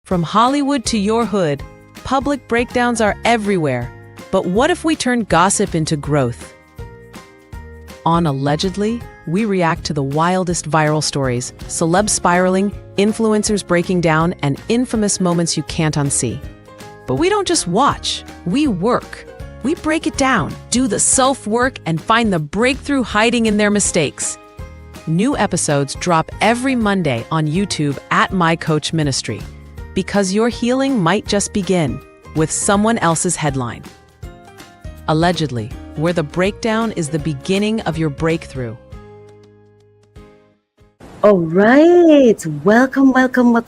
From Hollywood to your hood, public breakdowns are everywhere. But what if we turn gossip into growth? On Allegedly, we react to the wildest viral stories, celebs spiraling, influencers breaking down, and infamous moments you can't unsee. But we don't just watch, we work. We break it down, do the self-work, and find the breakthrough hiding in their mistakes. New episodes drop every Monday on YouTube at My Coach Ministry. Because your healing might just begin with someone else's headline. Allegedly, where the breakdown is the beginning of your breakthrough. All right. Welcome.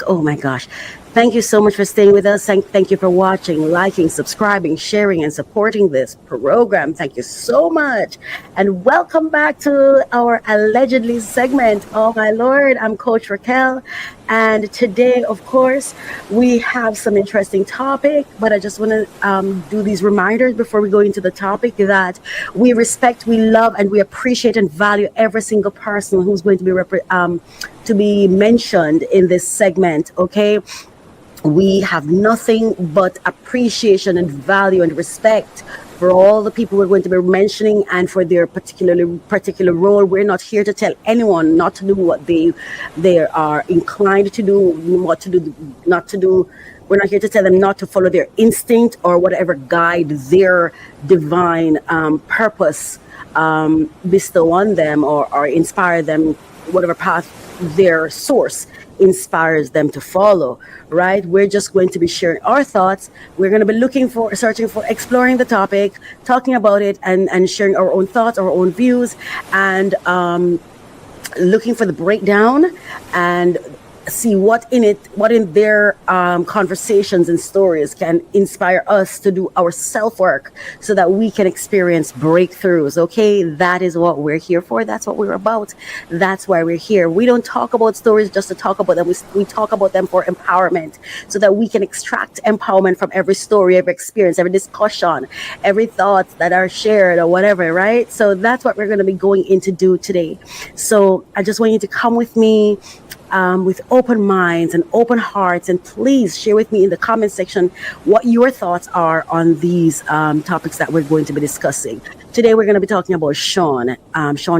Oh my gosh. Thank you so much for staying with us. Thank you for watching, liking, subscribing, sharing, and supporting this program. Thank you so much. And welcome back to our Allegedly segment. Oh my Lord, I'm Coach Raquel. And today, of course, we have some interesting topic, but I just want to do these reminders before we go into the topic that we respect, we love, and we appreciate and value every single person who's going to be mentioned in this segment, okay? We have nothing but appreciation and value and respect for all the people we're going to be mentioning and for their particular role. We're not here to tell anyone not to do what they are inclined to do, what to do, not to do. We're not here to tell them not to follow their instinct or whatever guide their divine purpose bestow on them or inspire them, whatever path their source inspires them to follow, right? We're just going to be sharing our thoughts. We're going to be searching for, exploring the topic, talking about it, and sharing our own thoughts, our own views, and looking for the breakdown and see what in their conversations and stories can inspire us to do our self-work so that we can experience breakthroughs. Okay, that is what we're here for. That's what we're about. That's why we're here. We don't talk about stories just to talk about them. We talk about them for empowerment so that we can extract empowerment from every story, every experience, every discussion, every thought that are shared or whatever, right? So that's what we're going to be going in to do today. So I just want you to come with me with open minds and open hearts, and please share with me in the comment section what your thoughts are on these topics that we're going to be discussing. Today we're going to be talking about Sean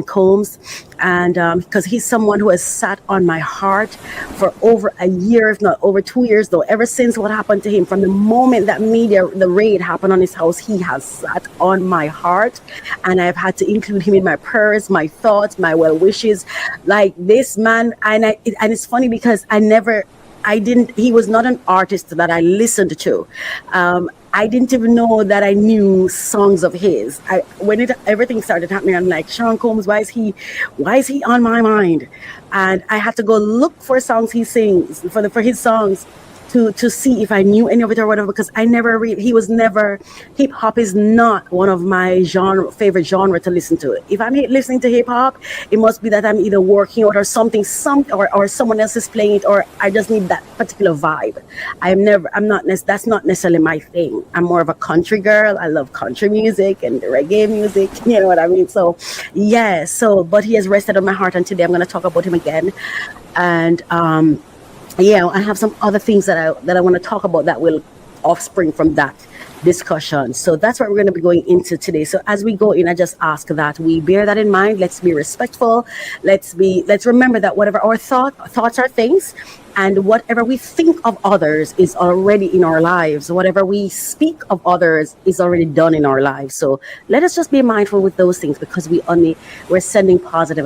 Combs, and because he's someone who has sat on my heart for over a year, if not over 2 years though, ever since what happened to him. From the moment that the raid happened on his house, he has sat on my heart, and I've had to include him in my prayers, my thoughts, my well wishes. Like this man, and it's funny because he was not an artist that I listened to. I didn't even know that I knew songs of his. When everything started happening, I'm like, Sean Combs, why is he on my mind? And I had to go look for songs he sings, for his songs, to see if I knew any of it or whatever, because hip hop is not one of my favorite genre to listen to. If I'm listening to hip hop, it must be that I'm either working out or something, or someone else is playing it, or I just need that particular vibe. That's not necessarily my thing. I'm more of a country girl. I love country music and reggae music, you know what I mean? So yeah, but he has rested on my heart, and today I'm going to talk about him again. And I have some other things that I want to talk about that will offspring from that discussion. So that's what we're going to be going into today. So as we go in, I just ask that we bear that in mind. Let's be respectful. Let's remember that whatever our thoughts are things, and whatever we think of others is already in our lives. Whatever we speak of others is already done in our lives. So let us just be mindful with those things, because we're sending positive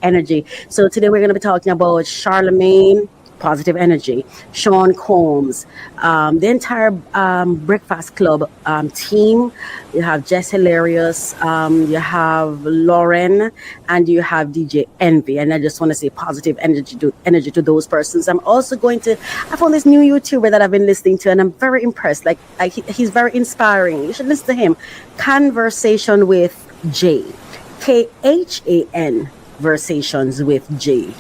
energy. So today we're going to be talking about Charlemagne, positive energy, Sean Combs, the entire Breakfast Club team. You have Jess Hilarious, you have Lauren, and you have DJ Envy. And I just want to say positive energy to those persons. I found this new YouTuber that I've been listening to, and I'm very impressed. Like he's very inspiring. You should listen to him. Conversation with Jay, Khan. Conversations with Jay.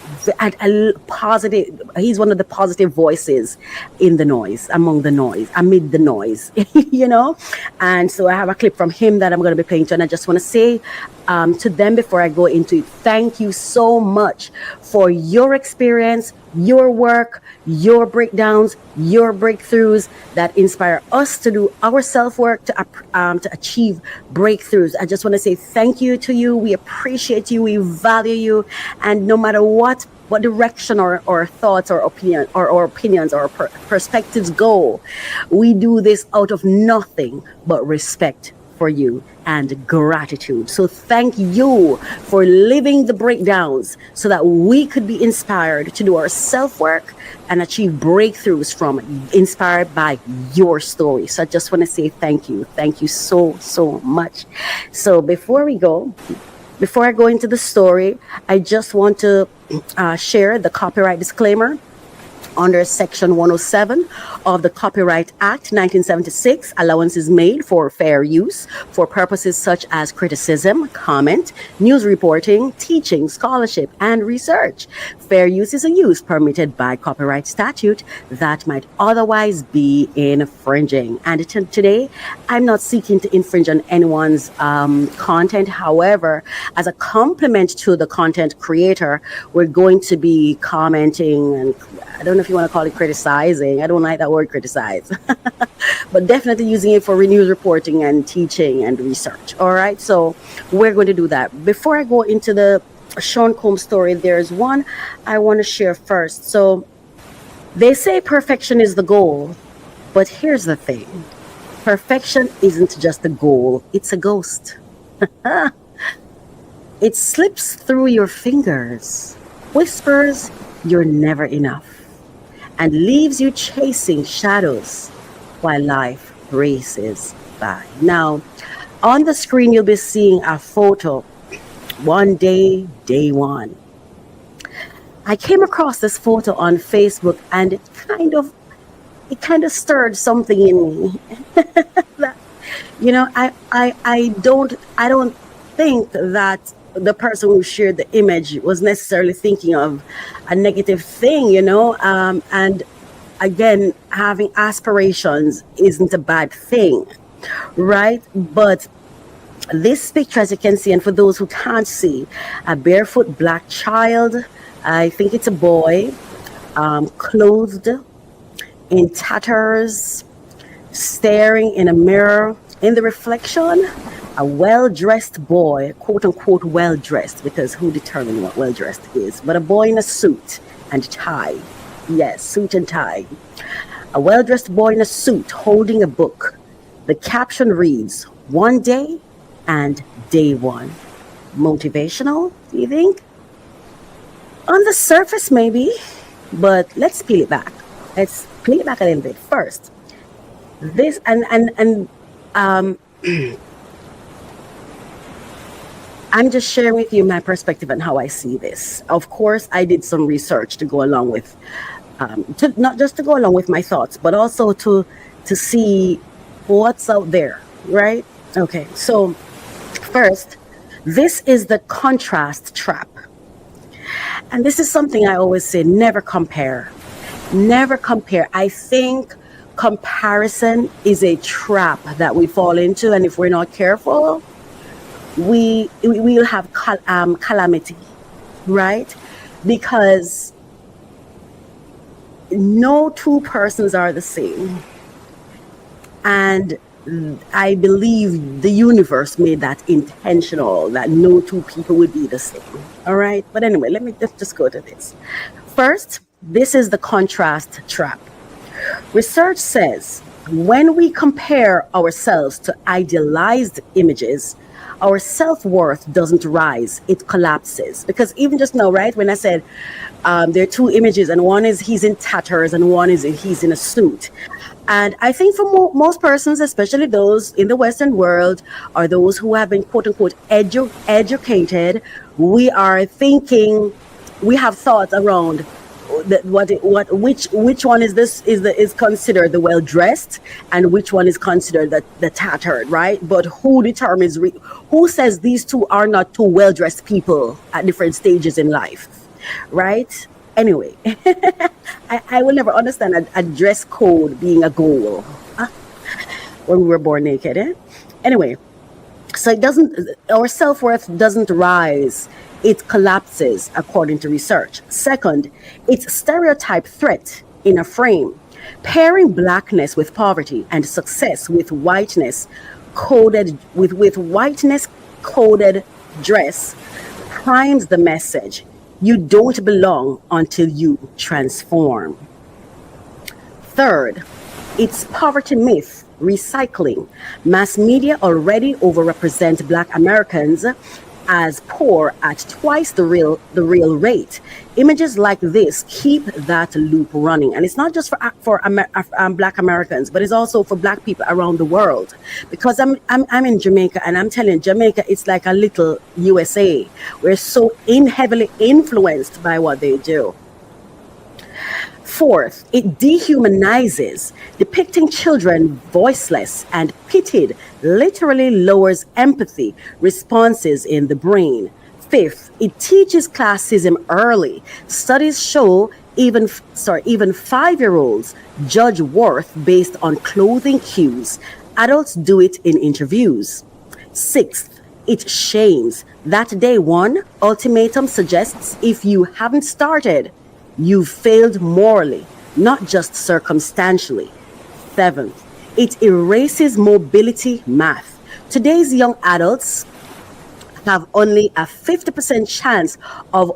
He's one of the positive voices in the noise, amid the noise, you know. And so I have a clip from him that I'm going to be playing to, and I just want to say to them before I go into it, thank you so much for your experience, your work, your breakdowns, your breakthroughs that inspire us to do our self work to achieve breakthroughs. I just want to say thank you to you. We appreciate you. We value you. And no matter what direction or thoughts or opinions or perspectives go, we do this out of nothing but respect for you and gratitude. So thank you for living the breakdowns so that we could be inspired to do our self-work and achieve breakthroughs from inspired by your story. So I just want to say thank you. Thank you so much. So before I go into the story, I just want to share the copyright disclaimer under Section 107 of the Copyright Act 1976. Allowance is made for fair use for purposes such as criticism, comment, news reporting, teaching, scholarship, and research. Fair use is a use permitted by copyright statute that might otherwise be infringing. And today, I'm not seeking to infringe on anyone's content. However, as a complement to the content creator, we're going to be commenting, and I don't know if you want to call it criticizing. I don't like that word, criticize. But definitely using it for news reporting and teaching and research. All right, so we're going to do that. Before I go into the Sean Combs story, there's one I want to share first. So they say perfection is the goal, but here's the thing. Perfection isn't just a goal, it's a ghost. It slips through your fingers, whispers you're never enough, and leaves you chasing shadows while life races by. Now, on the screen, you'll be seeing a photo. One day, day one. I came across this photo on Facebook, and it kind of stirred something in me. I don't think that the person who shared the image was necessarily thinking of a negative thing, and again, having aspirations isn't a bad thing, right? But this picture, as you can see, and for those who can't see, a barefoot black child, I think it's a boy, clothed in tatters, staring in a mirror. In the reflection, a well-dressed boy, quote-unquote well-dressed, because who determines what well-dressed is, but a boy in a suit and tie. Yes, suit and tie. A well-dressed boy in a suit holding a book. The caption reads, "One day and day one." Motivational, do you think? On the surface, maybe, but let's peel it back. Let's peel it back a little bit first. This I'm just sharing with you my perspective and how I see this. Of course, I did some research to go along with, not just to go along with my thoughts, but also to see what's out there, right? Okay, so first, this is the contrast trap. And this is something I always say, never compare. Never compare. I think comparison is a trap that we fall into, and if we're not careful, we will have calamity, right? Because no two persons are the same, and I believe the universe made that intentional, that no two people would be the same. All right, but anyway, let me just go to this. First, this is the contrast trap. Research says when we compare ourselves to idealized images, our self-worth doesn't rise, it collapses. Because even just now, right, when I said there are two images, and one is he's in tatters and one is he's in a suit. And I think for most persons, especially those in the Western world or those who have been quote unquote educated, we are thinking, we have thoughts around that which one is considered the well dressed and which one is considered the tattered, right? But who determines who says these two are not two well dressed people at different stages in life, right? Anyway, I will never understand a dress code being a goal when we were born naked. Anyway, So it doesn't, our self-worth doesn't rise, it collapses according to research. Second, it's stereotype threat in a frame, pairing blackness with poverty and success with whiteness with whiteness coded dress primes the message: you don't belong until you transform. Third, it's poverty myth recycling. Mass media already overrepresent Black Americans as poor at twice the real rate. Images like this keep that loop running, and it's not just for Black Americans, but it's also for Black people around the world. Because I'm in Jamaica, and I'm telling you, Jamaica, it's like a little USA. We're so heavily influenced by what they do. Fourth, it dehumanizes. Depicting children voiceless and pitied literally lowers empathy responses in the brain. Fifth, it teaches classism early. Studies show even 5-year-olds judge worth based on clothing cues. Adults do it in interviews. Sixth, it shames. That day one ultimatum suggests if you haven't started, you've failed morally, not just circumstantially. Seventh, it erases mobility math. Today's young adults have only a 50% chance of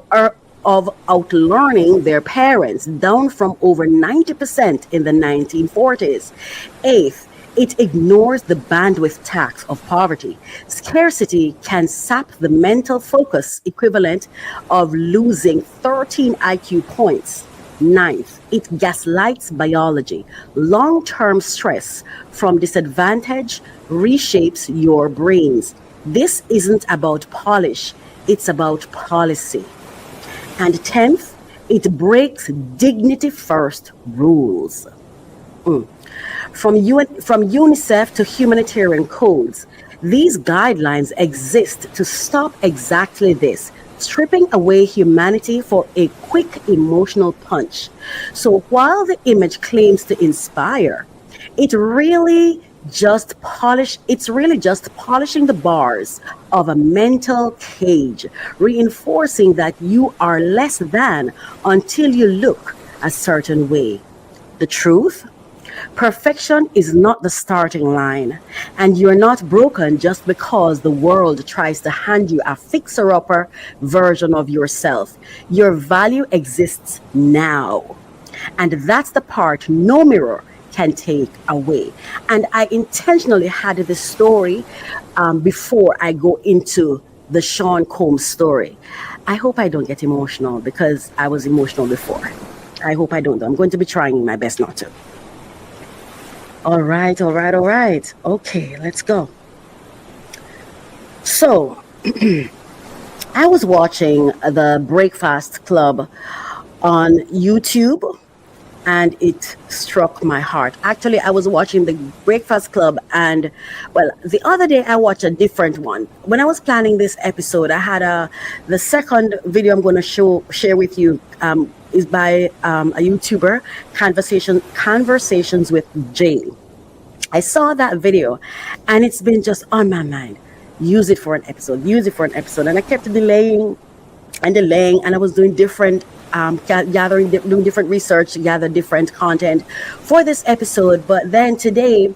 outlearning their parents, down from over 90% in the 1940s. Eighth, it ignores the bandwidth tax of poverty. Scarcity can sap the mental focus equivalent of losing 13 IQ points. Ninth, it gaslights biology. Long-term stress from disadvantage reshapes your brains. This isn't about polish, it's about policy. And 10th, it breaks dignity first rules. From UNICEF to humanitarian codes, these guidelines exist to stop exactly this, stripping away humanity for a quick emotional punch. So while the image claims to inspire, it's really just polishing the bars of a mental cage, reinforcing that you are less than until you look a certain way. The truth? Perfection is not the starting line, and you're not broken just because the world tries to hand you a fixer-upper version of yourself. Your value exists now, and that's the part no mirror can take away. And I intentionally had this story before I go into the Sean Combs story. I hope I don't get emotional because I was emotional before. I hope I don't. I'm going to be trying my best not to. All right. Okay, let's go. So, I was watching the Breakfast Club on YouTube, and it struck my heart. Actually, I was watching the Breakfast Club, and well, the other day I watched a different one. When I was planning this episode, I had the second video I'm going to share with you is by a YouTuber, Conversations with Jay. I saw that video, and it's been just on my mind. Use it for an episode, and I kept delaying, and I was doing different doing different research to gather different content for this episode. But then today,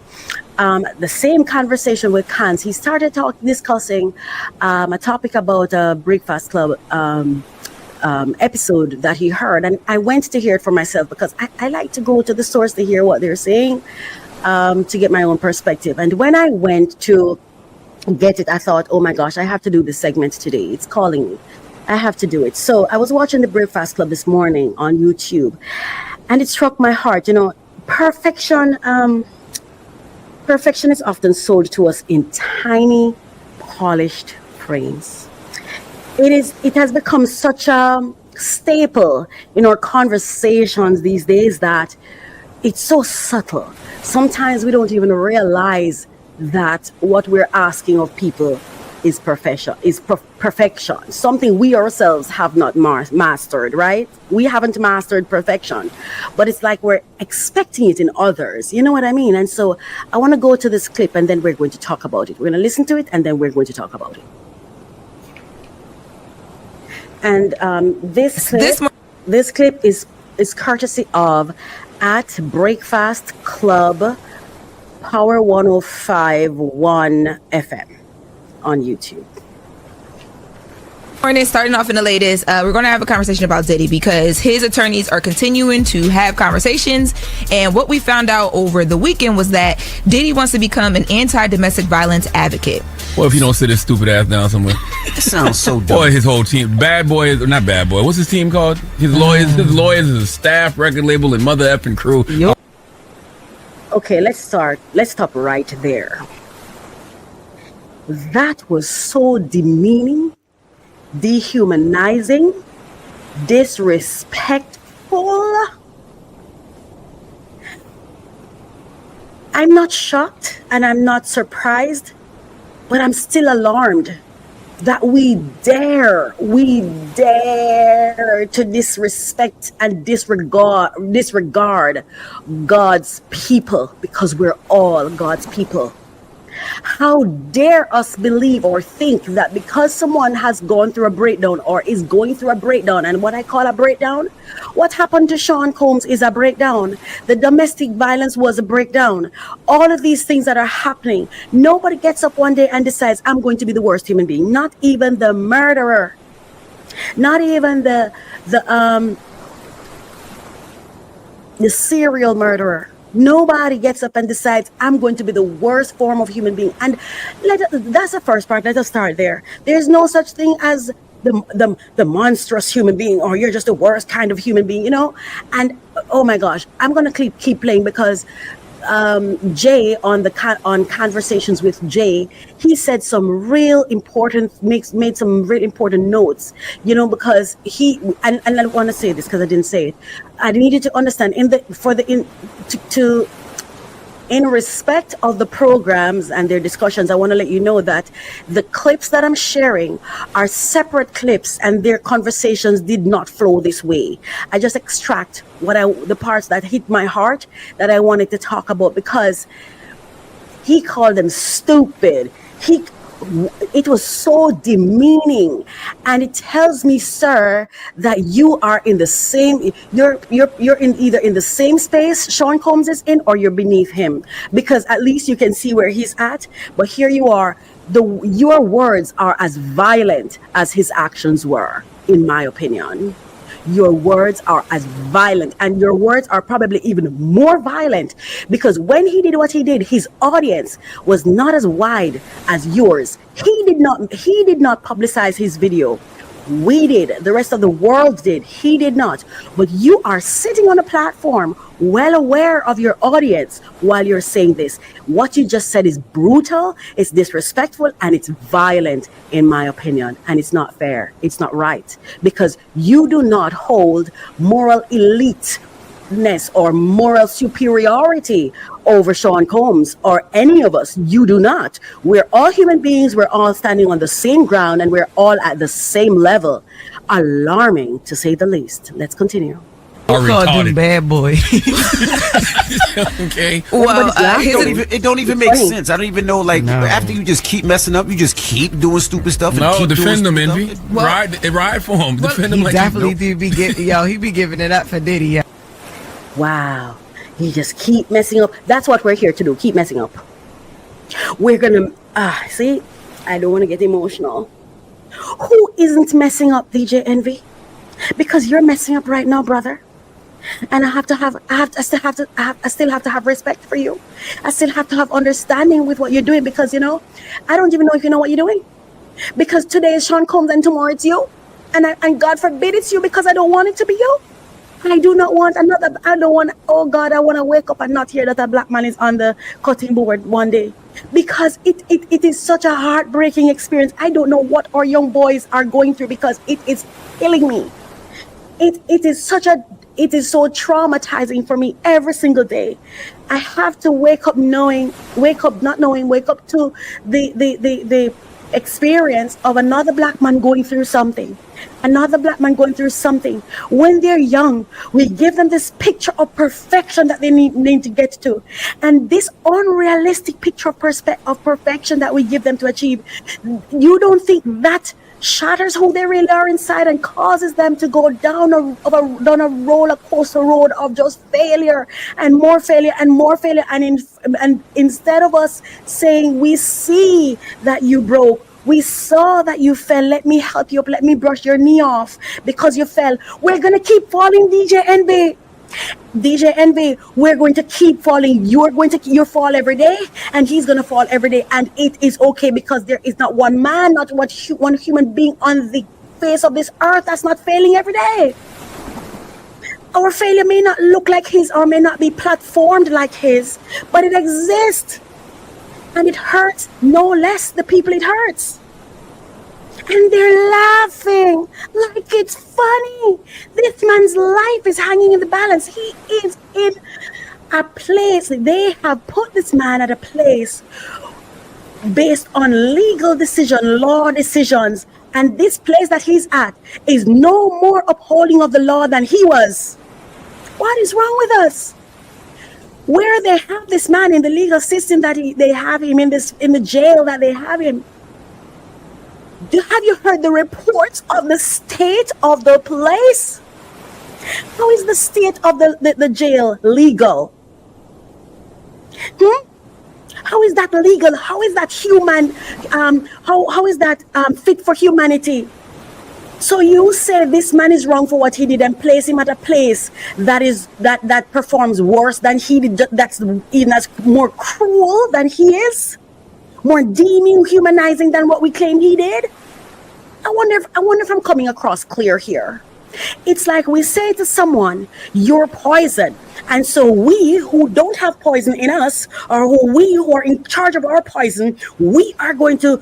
the same conversation with Kans, he started discussing a topic about a Breakfast Club episode that he heard, and I went to hear it for myself because I like to go to the source to hear what they're saying, to get my own perspective. And when I went to get it, I thought, oh my gosh, I have to do this segment today. It's calling me. I have to do it. So I was watching the Breakfast Club this morning on YouTube, and it struck my heart. You know, perfection is often sold to us in tiny, polished frames. It has become such a staple in our conversations these days that it's so subtle. Sometimes we don't even realize that what we're asking of people is perfection, something we ourselves have not mastered, right? We haven't mastered perfection, but it's like we're expecting it in others, you know what I mean? And so I want to go to this clip, and then we're going to talk about it. We're going to listen to it, and then we're going to talk about it. And this clip is courtesy of at Breakfast Club Power 105.1 FM on YouTube. Morning, starting off in the latest, we're going to have a conversation about Diddy because his attorneys are continuing to have conversations, and what we found out over the weekend was that Diddy wants to become an anti-domestic violence advocate. Well, if you don't sit his stupid ass down somewhere. That sounds so dumb. Boy, his whole team, Bad Boy, not Bad Boy, what's his team called? His lawyers, his staff, record label, and mother effing crew. Yep. Okay, let's stop right there. That was so demeaning, dehumanizing, disrespectful. I'm not shocked and I'm not surprised, but I'm still alarmed that we dare to disrespect and disregard God's people, because we're all God's people. How dare us believe or think that because someone has gone through a breakdown or is going through a breakdown, and what I call a breakdown, what happened to Sean Combs is a breakdown. The domestic violence was a breakdown. All of these things that are happening, nobody gets up one day and decides, I'm going to be the worst human being. Not even the murderer. Not even the serial murderer. Nobody gets up and decides, I'm going to be the worst form of human being. And that's the first part. Let us start there. There's no such thing as the monstrous human being, or you're just the worst kind of human being, you know? And oh my gosh, I'm going to keep playing, because Jay on Conversations with Jay, he said some real important, made some really important notes, you know, because and I want to say this because I didn't say it. I needed to understand in respect of the programs and their discussions, I want to let you know that the clips that I'm sharing are separate clips, and their conversations did not flow this way. I just extract the parts that hit my heart that I wanted to talk about, because he called them stupid. It was so demeaning, and it tells me, sir, that you are in the same. You're either in the same space Sean Combs is in, or you're beneath him, because at least you can see where he's at. But here you are. Your words are as violent as his actions were, in my opinion. Your words are as violent, and your words are probably even more violent, because when he did what he did, his audience was not as wide as yours. He did not publicize his video. We did. The rest of the world did. He did not. But you are sitting on a platform well aware of your audience while you're saying this. What you just said is brutal, it's disrespectful, and it's violent, in my opinion. And it's not fair. It's not right. Because you do not hold moral eliteness or moral superiority over Sean Combs or any of us. You do not. We're all human beings. We're all standing on the same ground, and we're all at the same level. Alarming, to say the least. Let's continue. Called him bad boy. Okay. Well, it don't even make sense. I don't even know. Like, after you just keep messing up, you just keep doing stupid stuff. No, defend him, Envy. Ride for him. Defend him. He like definitely do be he be giving it up for Diddy. Yeah. Wow. You just keep messing up. That's what we're here to do. Keep messing up. We're gonna see, I don't want to get emotional. Who isn't messing up, DJ Envy? Because you're messing up right now, brother. And I still have to have respect for you. I still have to have understanding with what you're doing, because, you know, I don't even know if you know what you're doing. Because today is Sean Combs and tomorrow it's you. And God forbid it's you, because I don't want it to be you. I do not want another. I don't want, oh God, I want to wake up and not hear that a black man is on the cutting board one day. Because it is such a heartbreaking experience. I don't know what our young boys are going through, because it is killing me. It is so traumatizing for me every single day. I have to wake up to the experience of another black man going through something. Another black man going through something. When they're young, we give them this picture of perfection that they need to get to. And this unrealistic picture of perfection that we give them to achieve, you don't think that shatters who they really are inside and causes them to go down a roller coaster road of just failure and more failure and more failure. And instead of us saying, we see that you broke, we saw that you fell, let me help you up, let me brush your knee off because you fell, we're gonna keep falling, DJ Envy, we're going to keep falling. You fall every day, and he's going to fall every day, and it is okay, because there is not one man, not one human being on the face of this earth that's not failing every day. Our failure may not look like his or may not be platformed like his, but it exists, and it hurts no less the people it hurts. And they're laughing like it's funny. This man's life is hanging in the balance. He is in a place, they have put this man at a place based on legal decision, law decisions. And this place that he's at is no more upholding of the law than he was. What is wrong with us? Where they have this man in the legal system, that they have him in the jail that they have him. Have you heard the reports of the state of the place? How is the state of the jail legal? How is that legal? How is that human? How is that fit for humanity? So you say this man is wrong for what he did and place him at a place that performs worse than he did, that's more cruel than he is, more dehumanizing than what we claim he did. I wonder if I'm coming across clear here. It's like we say to someone, you're poison. And so we who don't have poison in us, or we who are in charge of our poison, we are going to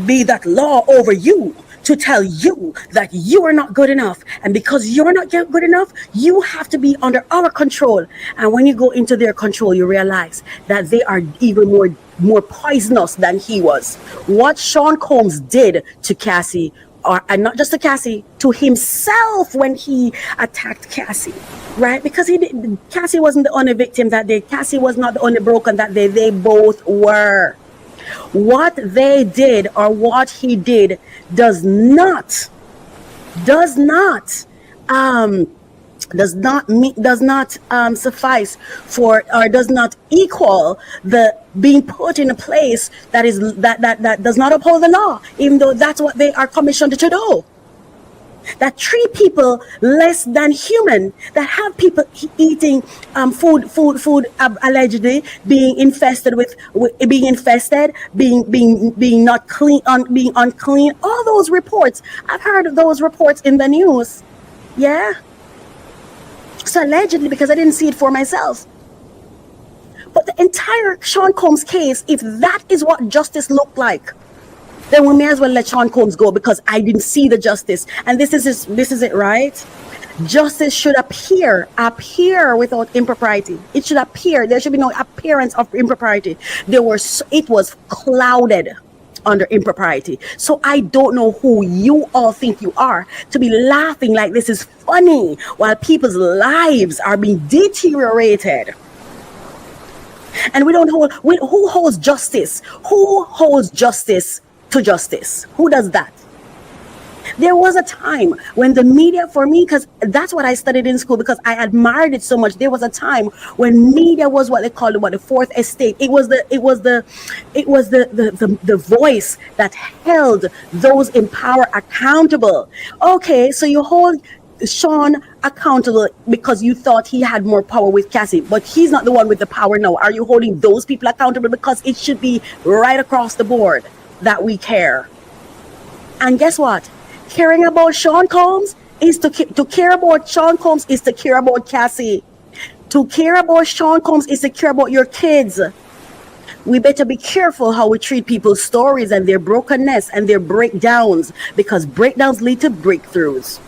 be that law over you, to tell you that you are not good enough. And because you're not good enough, you have to be under our control. And when you go into their control, you realize that they are even more poisonous than he was. What Sean Combs did to Cassie, and not just to Cassie, to himself when he attacked Cassie, right? Because Cassie wasn't the only victim that day. Cassie was not the only broken that day. They both were. What they did or what he did does not suffice for, or does not equal the being put in a place that does not uphold the law, even though that's what they are commissioned to do. That treat people less than human, that have people eating food allegedly being infested being not clean, being unclean. All those reports, I've heard of those reports in the news. Yeah. So allegedly, because I didn't see it for myself. But the entire Sean Combs case, if that is what justice looked like, then we may as well let Sean Combs go, because I didn't see the justice. And this is it, right? Justice should appear without impropriety. It should appear. There should be no appearance of impropriety. It was clouded under impropriety. So I don't know who you all think you are to be laughing like this is funny while people's lives are being deteriorated. And who holds justice? Who holds justice to justice? Who does that? There was a time when the media, for me, because that's what I studied in school, because I admired it so much. There was a time when media was what they called the fourth estate. It was the voice that held those in power accountable. Okay, so you hold Sean accountable because you thought he had more power with Cassie, but he's not the one with the power now. Are you holding those people accountable? Because it should be right across the board that we care. And guess what? Caring about Sean Combs is to care about Sean Combs is to care about Cassie. To care about Sean Combs is to care about your kids. We better be careful how we treat people's stories and their brokenness and their breakdowns, because breakdowns lead to breakthroughs.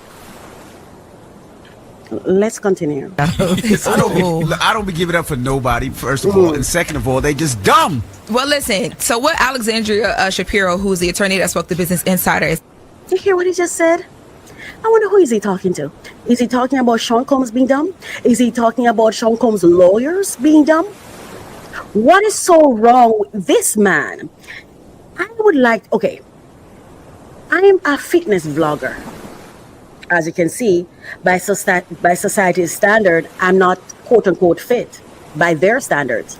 Let's continue. I don't be giving up for nobody, first of all. And second of all, they just dumb. Well, listen. So what Alexandria Shapiro, who's the attorney that spoke to Business Insider, is... You hear what he just said? I wonder who is he talking to. Is he talking about Sean Combs being dumb? Is he talking about Sean Combs' lawyers being dumb? What is so wrong with this man? I would like, okay, I am a fitness vlogger. As you can see, by society's standard, I'm not quote unquote fit by their standards.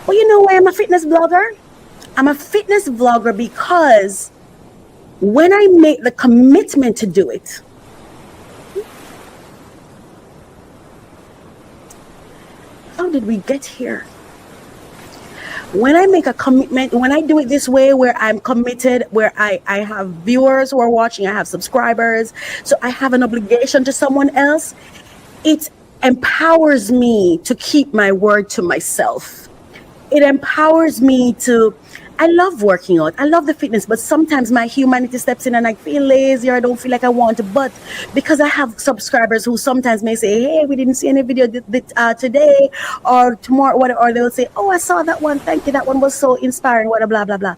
Well, you know why I'm a fitness vlogger? I'm a fitness vlogger because when I make the commitment to do it, how did we get here? When I make a commitment, when I do it this way, where I'm committed, where I have viewers who are watching, I have subscribers, so I have an obligation to someone else, it empowers me to keep my word to myself. It empowers me to, I love working out. I love the fitness, but sometimes my humanity steps in and I feel lazy or I don't feel like I want to. But because I have subscribers who sometimes may say, hey, we didn't see any video today or tomorrow, or they'll say, oh, I saw that one. Thank you. That one was so inspiring, blah, blah, blah, blah.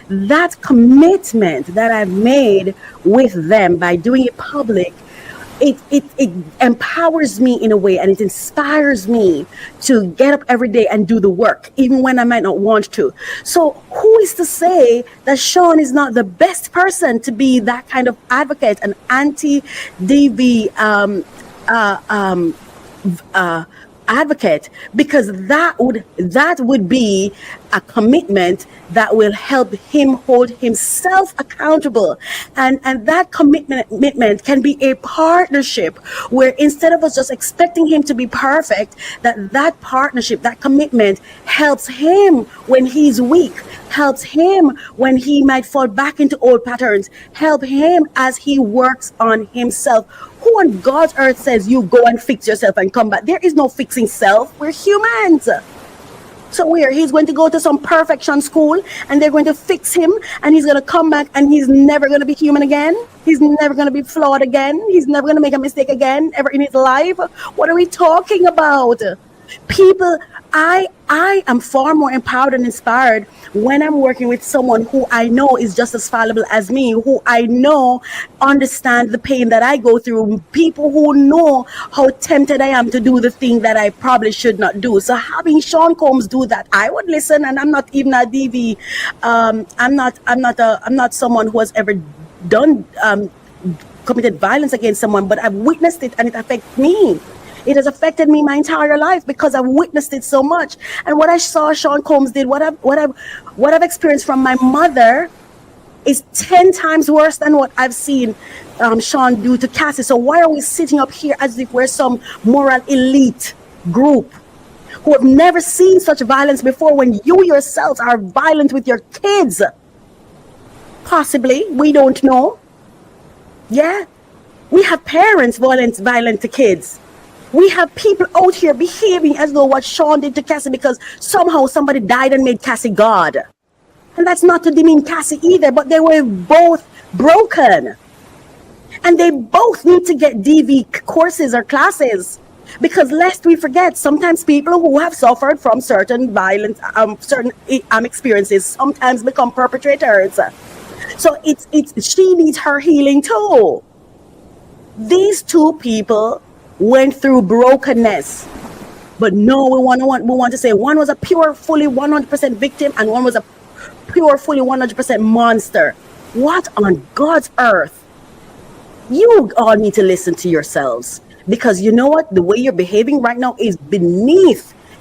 That commitment that I've made with them by doing it public, it empowers me in a way, and it inspires me to get up every day and do the work, even when I might not want to. So who is to say that Sean is not the best person to be that kind of advocate, an anti-DV advocate? Because that would be a commitment that will help him hold himself accountable, and that commitment can be a partnership where instead of us just expecting him to be perfect, that partnership, that commitment helps him when he's weak, helps him when he might fall back into old patterns, help him as he works on himself. Who on God's earth says you go and fix yourself and come back? There is no fixing self. We're humans. So he's going to go to some perfection school and they're going to fix him and he's going to come back and he's never going to be human again. He's never going to be flawed again. He's never going to make a mistake again ever in his life. What are we talking about? People, I am far more empowered and inspired when I'm working with someone who I know is just as fallible as me, who I know understand the pain that I go through, people who know how tempted I am to do the thing that I probably should not do. So having Sean Combs do that, I would listen, and I'm not even a DV. I'm not someone who has ever done committed violence against someone, but I've witnessed it and it affects me. It has affected me my entire life because I've witnessed it so much. And what I saw Sean Combs did, what I've experienced from my mother is 10 times worse than what I've seen Sean do to Cassie. So why are we sitting up here as if we're some moral elite group who have never seen such violence before, when you yourselves are violent with your kids? Possibly, we don't know. Yeah, we have parents violent to kids. We have people out here behaving as though what Sean did to Cassie because somehow somebody died and made Cassie God. And that's not to demean Cassie either, but they were both broken. And they both need to get DV courses or classes. Because lest we forget, sometimes people who have suffered from certain violence, certain experiences sometimes become perpetrators. So she needs her healing too. These two people went through brokenness, but no, we want to say one was a pure, fully 100% victim, and one was a pure, fully 100% monster. What on God's earth? You all need to listen to yourselves, because you know what? The way you're behaving right now is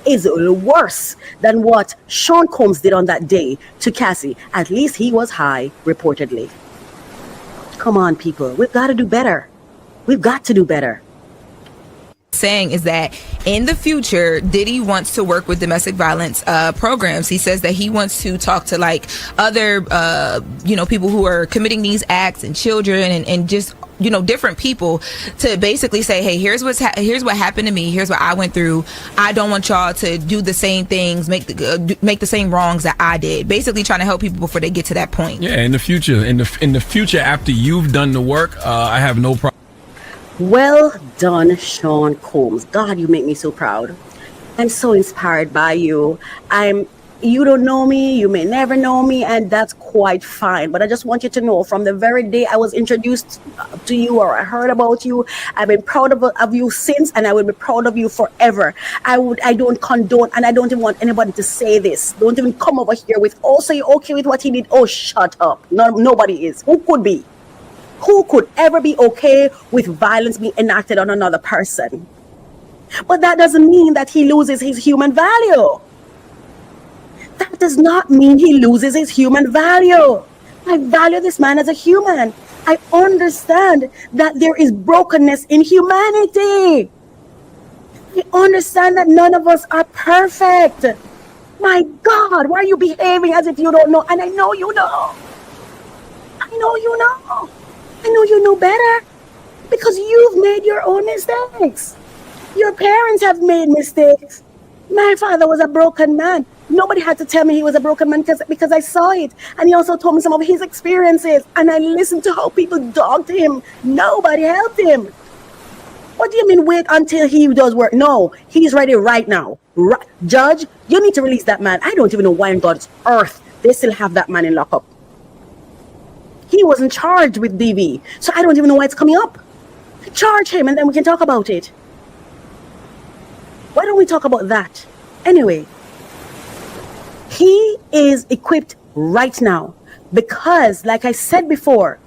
worse than what Sean Combs did on that day to Cassie. At least he was high, reportedly. Come on, people. We've got to do better. We've got to do better. Saying is that in the future, Diddy wants to work with domestic violence programs. He says that he wants to talk to like other people who are committing these acts, and children, and just different people, to basically say, hey, here's what happened to me, here's what I went through. I don't want y'all to do the same things, make the same wrongs that I did. Basically trying to help people before they get to that point. Yeah, in the future, after you've done the work, I have no problem. Well done, Sean Combs. God, you make me so proud. I'm so inspired by you. You don't know me, you may never know me, and that's quite fine. But I just want you to know from the very day I was introduced to you or I heard about you, I've been proud of you since, and I will be proud of you forever. I don't condone, and I don't even want anybody to say this. Don't even come over here with, oh, so you're okay with what he did? Oh, shut up. No, nobody is. Who could be? Who could ever be okay with violence being enacted on another person? But that doesn't mean that he loses his human value. That does not mean he loses his human value. I value this man as a human. I understand that there is brokenness in humanity. I understand that none of us are perfect. My God, why are you behaving as if you don't know? And I know you know. I know you know. I know you know better because you've made your own mistakes. Your parents have made mistakes. My father was a broken man. Nobody had to tell me he was a broken man because I saw it. And he also told me some of his experiences. And I listened to how people dogged him. Nobody helped him. What do you mean wait until he does work? No, he's ready right now. Judge, you need to release that man. I don't even know why on God's earth they still have that man in lockup. He wasn't charged with DV. So I don't even know why it's coming up. Charge him and then we can talk about it. Why don't we talk about that? Anyway, he is equipped right now because, like I said before,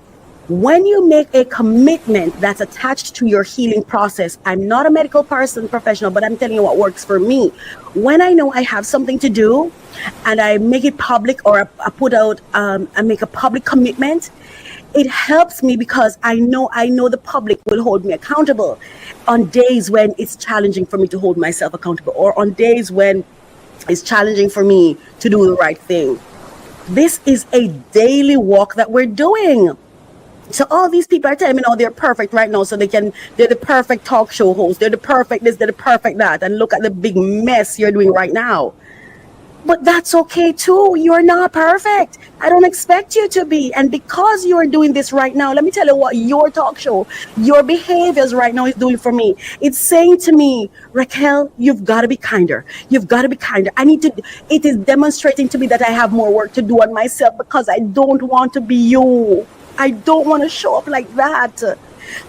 when you make a commitment that's attached to your healing process, I'm not a medical professional, but I'm telling you what works for me. When I know I have something to do and I make it public or I put out, I make a public commitment, it helps me because I know the public will hold me accountable on days when it's challenging for me to hold myself accountable or on days when it's challenging for me to do the right thing. This is a daily walk that we're doing. So all these people are telling me, no, they're perfect right now. So they're the perfect talk show host. They're the perfect this, they're the perfect that. And look at the big mess you're doing right now. But that's okay too. You're not perfect. I don't expect you to be. And because you're doing this right now, let me tell you what your talk show, your behaviors right now is doing for me. It's saying to me, Raquel, you've got to be kinder. You've got to be kinder. It is demonstrating to me that I have more work to do on myself because I don't want to be you. I don't want to show up like that.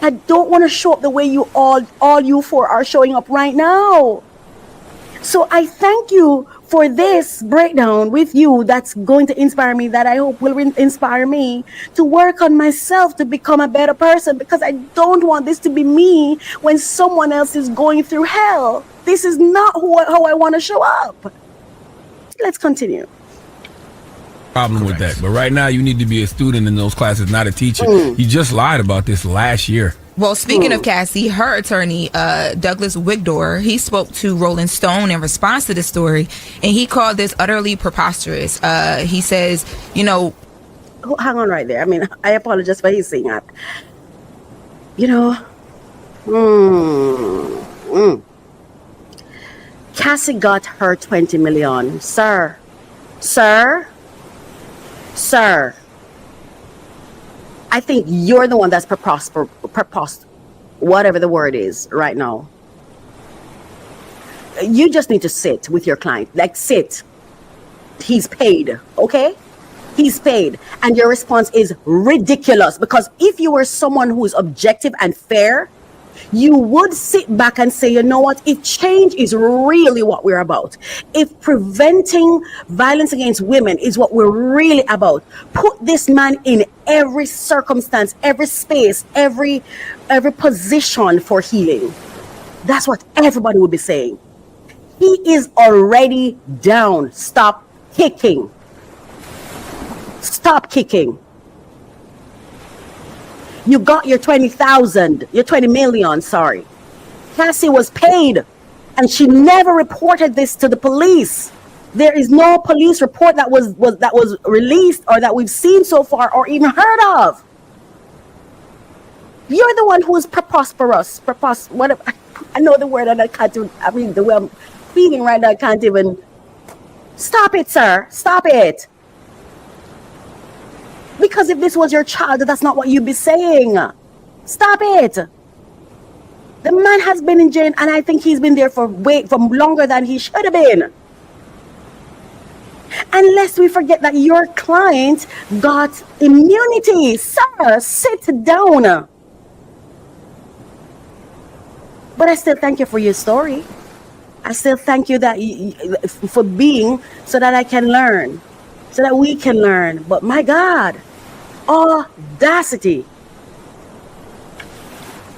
I don't want to show up the way you all you four are showing up right now. So I thank you for this breakdown with you that's going to inspire me, that I hope will inspire me to work on myself to become a better person, because I don't want this to be me when someone else is going through hell. This is not how I want to show up. Let's continue. Problem with that, but right now you need to be a student in those classes, not a teacher. You just lied about this last year. Well, speaking of Cassie, her attorney, Douglas Wigdor, he spoke to Rolling Stone in response to this story, and he called this utterly preposterous. He says, you know... Hang on right there. I mean, I apologize for his saying that. You know, Cassie got her 20 million. Sir, I think you're the one that's whatever the word is right now. You just need to sit with your client. Like, sit. He's paid, okay? He's paid. And your response is ridiculous, because if you were someone who is objective and fair, you would sit back and say, you know what, if change is really what we're about, if preventing violence against women is what we're really about, put this man in every circumstance, every space, every position for healing. That's what everybody would be saying. He is already down. Stop kicking. Stop kicking. You got your 20 million, sorry. Cassie was paid, and she never reported this to the police. There is no police report that was released or that we've seen so far or even heard of. You're the one who is preposterous. Whatever. I know the word and I can't even, I mean, the way I'm feeling right now, I can't even. Stop it, sir. Stop it. Because if this was your child, that's not what you'd be saying. Stop it. The man has been in jail, and I think he's been there for longer than he should have been. Unless we forget that your client got immunity. Sir, sit down. But I still thank you for your story. I still thank you for being so that I can learn, so that we can learn. But my God, audacity.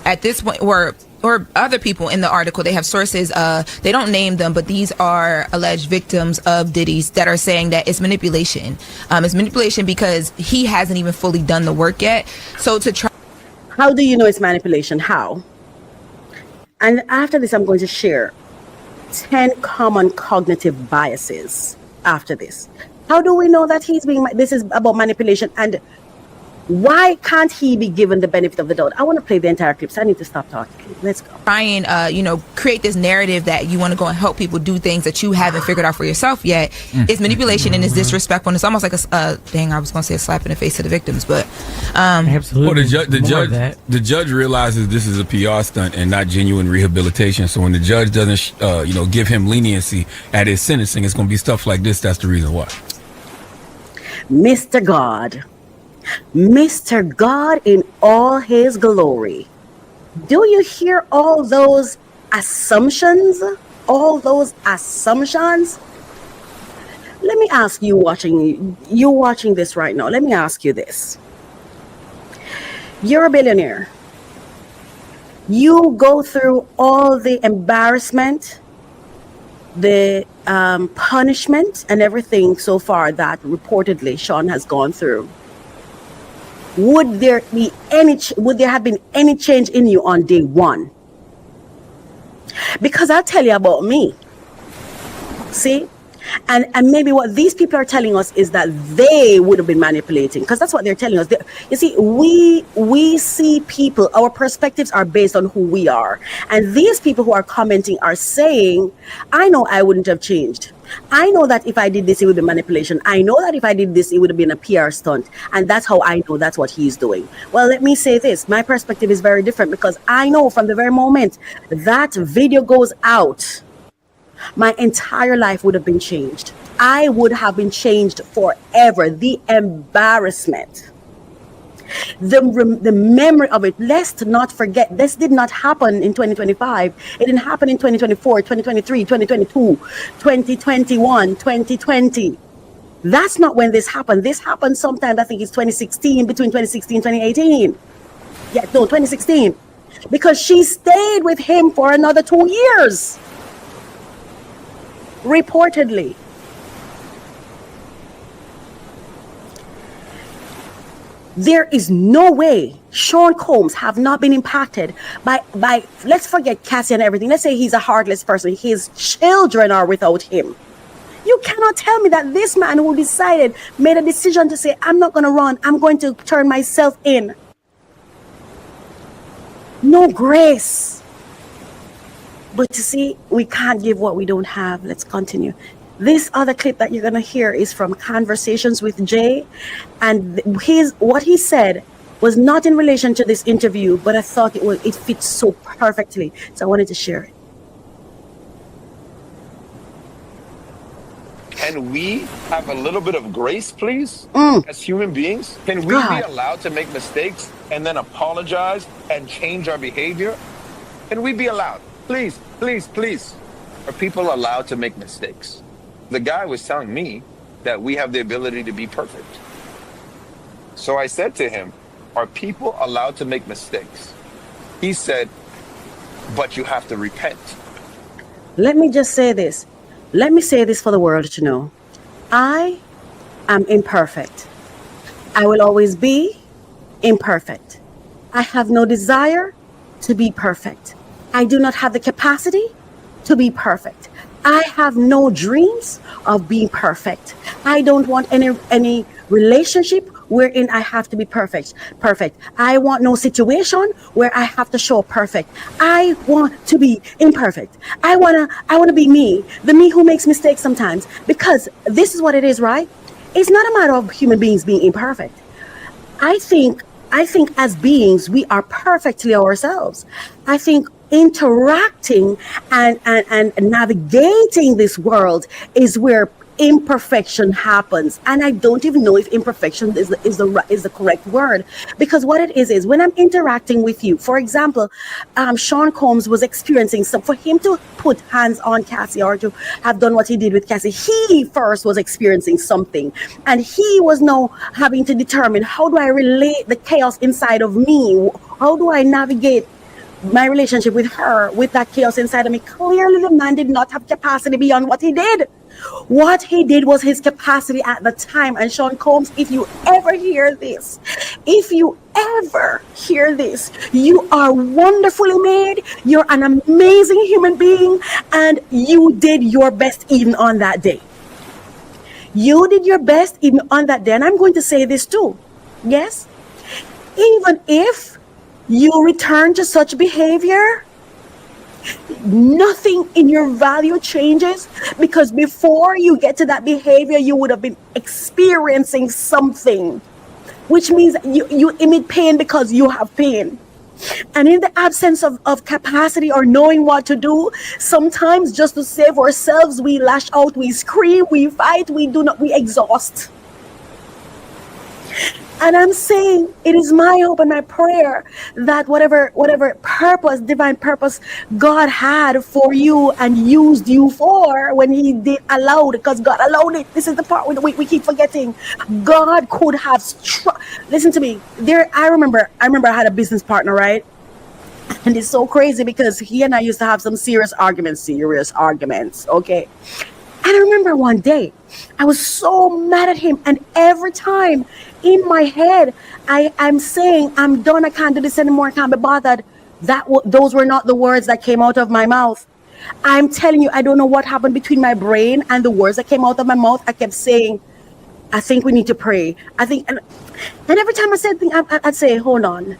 At this point, or other people in the article, they have sources, they don't name them, but these are alleged victims of Diddy's that are saying that it's manipulation. It's manipulation because he hasn't even fully done the work yet. So to try. How do you know it's manipulation? How? And after this, I'm going to share 10 common cognitive biases after this. How do we know that this is about manipulation, and why can't he be given the benefit of the doubt? I want to play the entire clip, so I need to stop talking. Let's go. Try and, create this narrative that you want to go and help people do things that you haven't figured out for yourself yet. It's manipulation and it's disrespectful. And it's almost like I was going to say a slap in the face to the victims, but absolutely. Well, the judge realizes this is a PR stunt and not genuine rehabilitation. So when the judge doesn't, give him leniency at his sentencing, it's going to be stuff like this. That's the reason why. Mr. God in all his glory. Do you hear all those assumptions? All those assumptions? Let me ask you watching this right now. Let me ask you this. You're a billionaire. You go through all the embarrassment, the punishment, and everything so far that reportedly Sean has gone through. Would there have been any change in you on day one? Because I'll tell you about me. See? And maybe what these people are telling us is that they would have been manipulating, because that's what they're telling us. You see, we see people, our perspectives are based on who we are. And these people who are commenting are saying, I know I wouldn't have changed. I know that if I did this, it would be manipulation. I know that if I did this, it would have been a PR stunt. And that's how I know that's what he's doing. Well, let me say this. My perspective is very different, because I know from the very moment that video goes out, my entire life would have been changed. I would have been changed forever. The embarrassment, the memory of it. Let's not forget, this did not happen in 2025. It didn't happen in 2024, 2023, 2022, 2021, 2020. That's not when this happened. This happened sometime, I think it's 2016, between 2016 and 2018. Yeah, no, 2016. Because she stayed with him for another 2 years. Reportedly. There is no way Sean Combs have not been impacted by let's forget Cassie and everything. Let's say he's a heartless person. His children are without him. You cannot tell me that this man who made a decision to say, I'm not going to run, I'm going to turn myself in. No grace. But you see, we can't give what we don't have. Let's continue. This other clip that you're going to hear is from Conversations with Jay. And what he said was not in relation to this interview, but I thought it fits so perfectly. So I wanted to share it. Can we have a little bit of grace, please, as human beings? Can we be allowed to make mistakes and then apologize and change our behavior? Can we be allowed? Please, please, please. Are people allowed to make mistakes? The guy was telling me that we have the ability to be perfect. So I said to him, are people allowed to make mistakes? He said, but you have to repent. Let me just say this. Let me say this for the world to know. I am imperfect. I will always be imperfect. I have no desire to be perfect. I do not have the capacity to be perfect. I have no dreams of being perfect. I don't want any relationship wherein I have to be perfect. I want no situation where I have to show perfect. I want to be imperfect. I wanna be me, the me who makes mistakes sometimes, because this is what it is, right? It's not a matter of human beings being imperfect. I think as beings, we are perfectly ourselves. I think interacting and navigating this world is where imperfection happens. And I don't even know if imperfection is the correct word, because what it is when I'm interacting with you, for example, Sean Combs was experiencing for him to put hands on Cassie or to have done what he did with Cassie, he first was experiencing something, and he was now having to determine, how do I relate the chaos inside of me, how do I navigate my relationship with her with that chaos inside of me. Clearly the man did not have capacity beyond what he did. What he did was his capacity at the time. And Sean Combs, if you ever hear this, you are wonderfully made. You're an amazing human being, and you did your best even on that day. You did your best even on that day. And I'm going to say this too. Yes, even if you return to such behavior, nothing in your value changes, because before you get to that behavior, you would have been experiencing something, which means you emit pain because you have pain. And in the absence of capacity or knowing what to do, sometimes just to save ourselves, we lash out, we scream, we fight, we exhaust. And I'm saying, it is my hope and my prayer that whatever purpose, divine purpose God had for you and used you for, when he did allow it, because God allowed it. This is the part we keep forgetting. God could have listen to me. I remember I had a business partner, right? And it's so crazy because he and I used to have some serious arguments, okay? And I remember one day, I was so mad at him, and every time in my head, I'm saying, I'm done, I can't do this anymore, I can't be bothered. Those were not the words that came out of my mouth. I'm telling you, I don't know what happened between my brain and the words that came out of my mouth. I kept saying, I think we need to pray. And every time I said things, I'd say, hold on.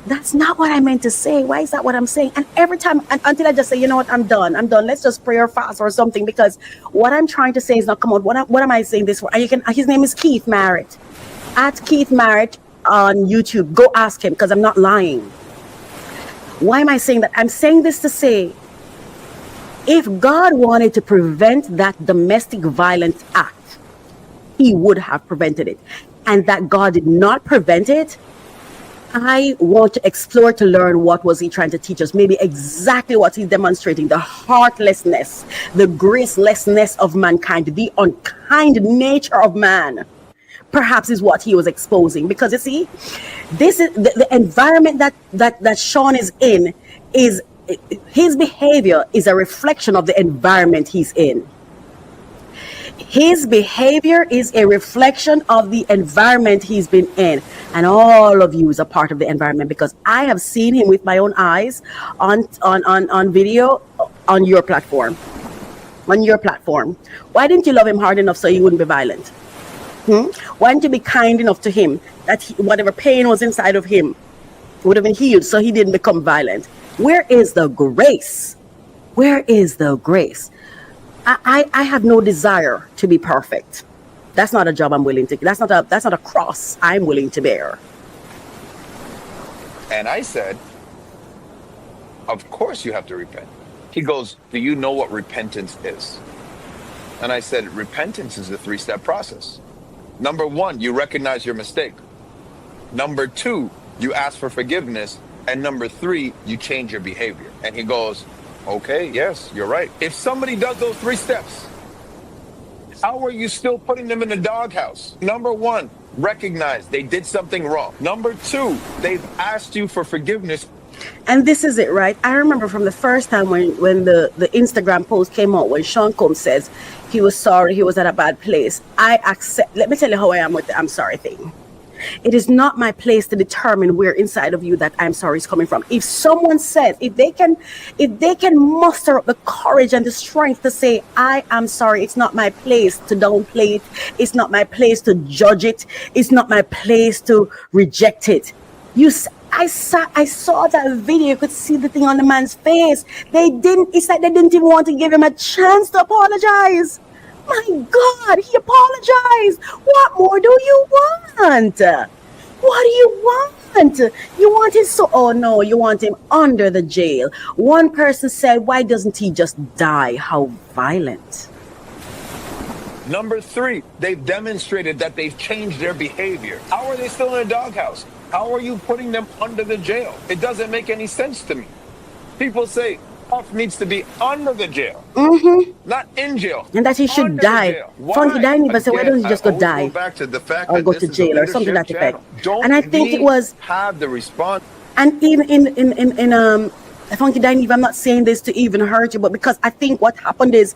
That's not what I meant to say. Why is that what I'm saying? And every time, until I just say, you know what, I'm done. Let's just pray or fast or something, because what I'm trying to say is not come out. What am I saying this for? And his name is Keith Merritt. At Keith Merritt on YouTube. Go ask him, because I'm not lying. Why am I saying that? I'm saying this to say, if God wanted to prevent that domestic violence act, he would have prevented it. And that God did not prevent it, I want to explore to learn what was he trying to teach us. Maybe exactly what he's demonstrating, the heartlessness, the gracelessness of mankind, the unkind nature of man, perhaps is what he was exposing. Because you see, this is the environment that Sean is in, is his behavior is a reflection of the environment he's in. His behavior is a reflection of the environment he's been in. And all of you is a part of the environment, because I have seen him with my own eyes on video on your platform. Why didn't you love him hard enough so he wouldn't be violent? Why didn't you be kind enough to him that whatever pain was inside of him would have been healed so he didn't become violent? Where is the grace? Where is the grace? I have no desire to be perfect. That's not a job I'm willing to. That's not a cross I'm willing to bear. And I said, of course you have to repent. He goes, do you know what repentance is? And I said, repentance is a 3-step process. Number 1, you recognize your mistake. Number 2, you ask for forgiveness. And number 3, you change your behavior. And he goes, okay, yes, you're right. If somebody does those 3 steps, how are you still putting them in the doghouse? Number 1, recognize they did something wrong. Number 2, they've asked you for forgiveness. And this is it, right? I remember from the first time when the Instagram post came out, when Sean Combs says he was sorry, he was at a bad place. I accept. Let me tell you how I am with the I'm sorry thing. It is not my place to determine where inside of you that I'm sorry is coming from. If someone says, if they can muster up the courage and the strength to say, I am sorry, it's not my place to downplay it. It's not my place to judge it. It's not my place to reject it. I saw that video. You could see the thing on the man's face. It's like they didn't even want to give him a chance to apologize. My God, he apologized. What more do you want? What do you want? You want him so, oh no, you want him under the jail. One person said, why doesn't he just die? How violent. Number 3, they've demonstrated that they've changed their behavior. How are they still in a doghouse? How are you putting them under the jail? It doesn't make any sense to me. People say Puff needs to be under the jail, not in jail. And that he should Under the die. jail. Why? Funky died, but say, why Again, don't you just I go always die? Go back to the fact Or that go this to is a jail or something to leadership that effect. channel. Don't And I think it we was, have the response. and even in Funky Dyneve, I'm not saying this to even hurt you, but because I think what happened is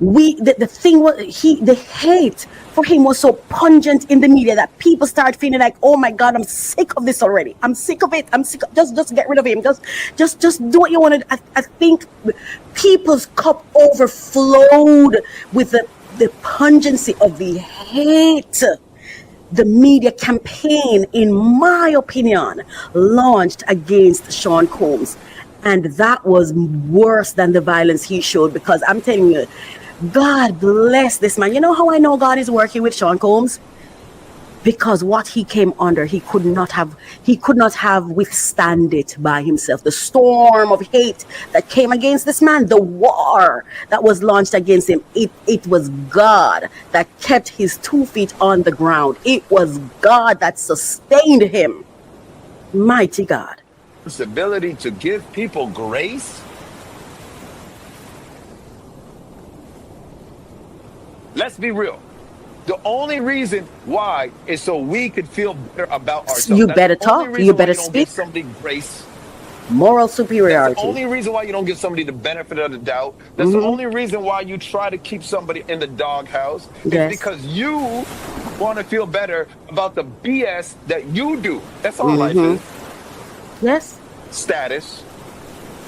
the thing was the hate for him was so pungent in the media that people start feeling like, oh my God, I'm sick of this already. I'm sick of it. I'm sick of, just get rid of him. Just do what you want to. I think people's cup overflowed with the pungency of the hate. The media campaign, in my opinion, launched against Sean Combs. And that was worse than the violence he showed, because I'm telling you, God bless this man. You know how I know God is working with Sean Combs? Because what he came under, he could not have withstand it by himself. The storm of hate that came against this man, the war that was launched against him, it was God that kept his 2 feet on the ground. It was God that sustained him. Mighty God. Ability to give people grace. Let's be real. The only reason why is so we could feel better about ourselves. You better talk. You better speak. Give somebody grace. Moral superiority. That's the only reason why you don't give somebody the benefit of the doubt. That's the only reason why you try to keep somebody in the doghouse. Yes. Is because you want to feel better about the BS that you do. That's all life is. Yes. Status.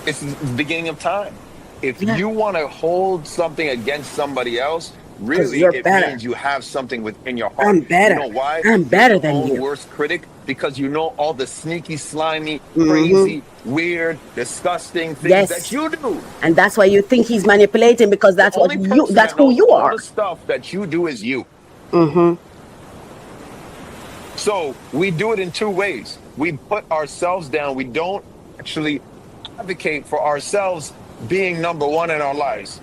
It's the beginning of time. If Yeah. you want to hold something against somebody else, really, you're it better. means you have something within your heart. I'm better. You know why? I'm better than Your own you. worst critic, because you know all the sneaky, slimy, crazy, weird, disgusting things Yes. that you do. And that's why you think he's manipulating, because that's The what only you, person that's that who knows you all are. the stuff that you do is you. So we do it in 2 ways. We put ourselves down. We don't actually advocate for ourselves being number one in our lives.